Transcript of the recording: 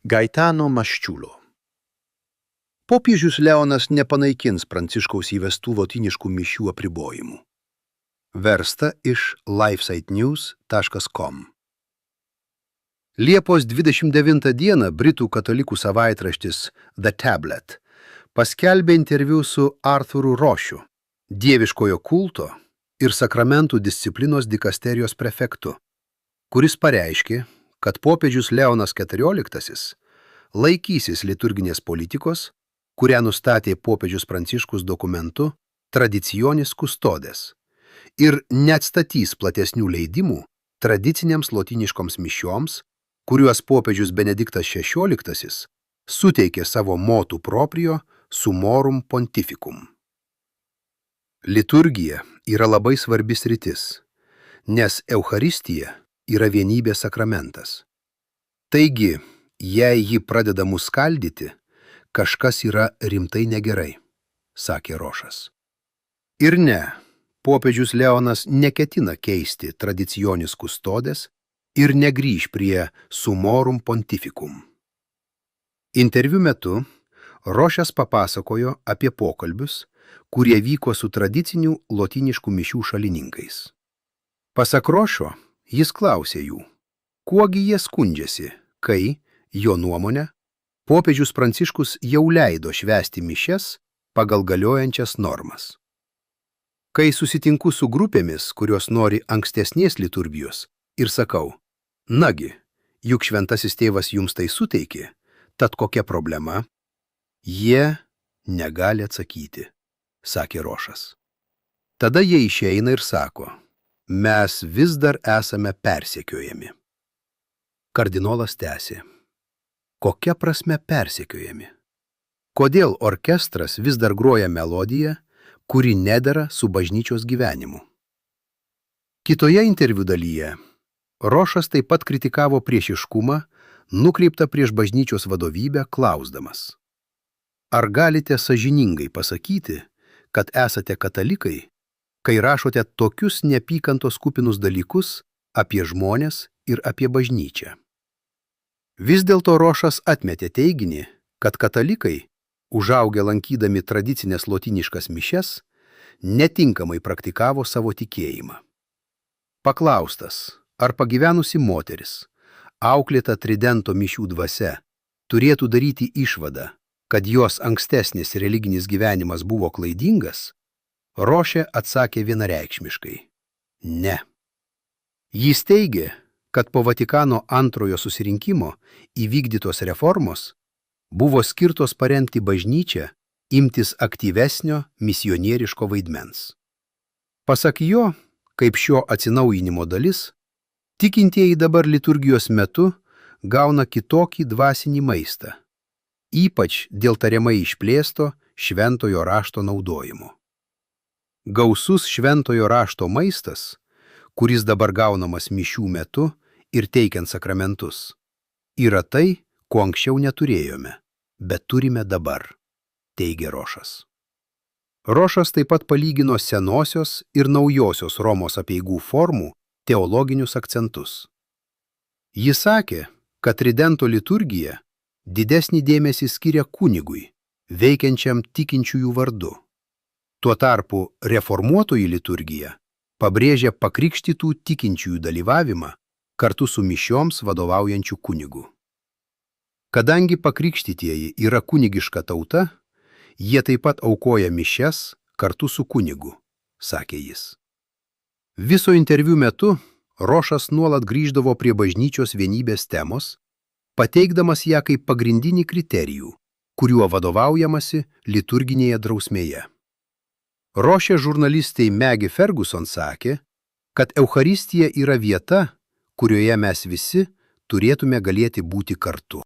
Gaetano Masciulo. Popiežius Leonas nepanaikins Pranciškaus įvestų lotyniškų mišių apribojimų. Versta iš lifesitenews.com. Liepos 29 dieną Britų katalikų savaitraštis The Tablet paskelbė interviu su Arthuru Rošiu, dieviškojo kulto ir sakramentų disciplinos dikasterijos prefektu, kuris pareiškė, kad popiežius Leonas XIV laikysis liturginės politikos, kurią nustatė popiežius Pranciškus dokumentu Traditionis Custodes ir neatstatys platesnių leidimų tradicinėms lotyniškoms mišioms, kuriuos popiežius Benediktas XVI suteikė savo motu proprio Summorum Pontificum. Liturgija yra labai svarbi sritis, nes Eucharistija yra vienybės sakramentas. Taigi, jei ji pradeda mus skaldyti, kažkas yra rimtai negerai, sakė Rošas. Ir ne, popiežius Leonas neketina keisti Traditionis Custodes ir negrįž prie Summorum Pontificum. Interviu metu Rošas papasakojo apie pokalbius, kurie vyko su tradicinių lotyniškų mišių šalininkais. Pasak Rošo, jis klausė jų, kuogi jie skundžiasi, kai, jo nuomonė, popiežius Pranciškus jau leido švęsti mišias pagal galiojančias normas. Kai susitinku su grupėmis, kurios nori ankstesnės liturgijos, ir sakau, nagi, juk šventasis tėvas jums tai suteikė, tad kokia problema? Jie negali atsakyti, sakė Rošas. Tada jie išeina ir sako, mes vis dar esame persekiojami. Kardinolas tęsė. Kokia prasme persekiojami? Kodėl orkestras vis dar groja melodiją, kuri nedera su bažnyčios gyvenimu? Kitoje interviu dalyje Rošas taip pat kritikavo priešiškumą, nukreiptą prieš bažnyčios vadovybę, klausdamas. Ar galite sąžiningai pasakyti, kad esate katalikai, kai rašote tokius neapykantos kupinus dalykus apie žmones ir apie bažnyčią? Vis dėlto Rošas atmetė teiginį, kad katalikai, užaugę lankydami tradicinės lotyniškas mišias, netinkamai praktikavo savo tikėjimą. Paklaustas, ar pagyvenusi moteris, auklėta tridento mišių dvasia, turėtų daryti išvadą, kad jos ankstesnis religinis gyvenimas buvo klaidingas, Rošė atsakė vienareikšmiškai – ne. Jis teigė, kad po Vatikano antrojo susirinkimo įvykdytos reformos buvo skirtos paremti bažnyčią imtis aktyvesnio misionieriško vaidmens. Pasak jo, kaip šio atsinaujinimo dalis, tikintieji dabar liturgijos metu gauna kitokį dvasinį maistą, ypač dėl tariamai išplėsto šventojo rašto naudojimo. Gausus šventojo rašto maistas, kuris dabar gaunamas mišių metu ir teikiant sakramentus, yra tai, ko anksčiau neturėjome, bet turime dabar, teigė Rošas. Rošas taip pat palygino senosios ir naujosios Romos apeigų formų teologinius akcentus. Jis sakė, kad tridento liturgija didesnį dėmesį skiria kunigui, veikiančiam tikinčiųjų vardu. Tuo tarpu reformuotoji liturgija pabrėžia pakrikštytų tikinčiųjų dalyvavimą kartu su mišioms vadovaujančių kunigų. Kadangi pakrikštytieji yra kunigiška tauta, jie taip pat aukoja mišias kartu su kunigu, sakė jis. Viso interviu metu Rošas nuolat grįždavo prie bažnyčios vienybės temos, pateikdamas ją kaip pagrindinį kriterijų, kuriuo vadovaujamasi liturginėje drausmėje. Rošė žurnalistei Maggie Ferguson sakė, kad Eucharistija yra vieta, kurioje mes visi turėtume galėti būti kartu.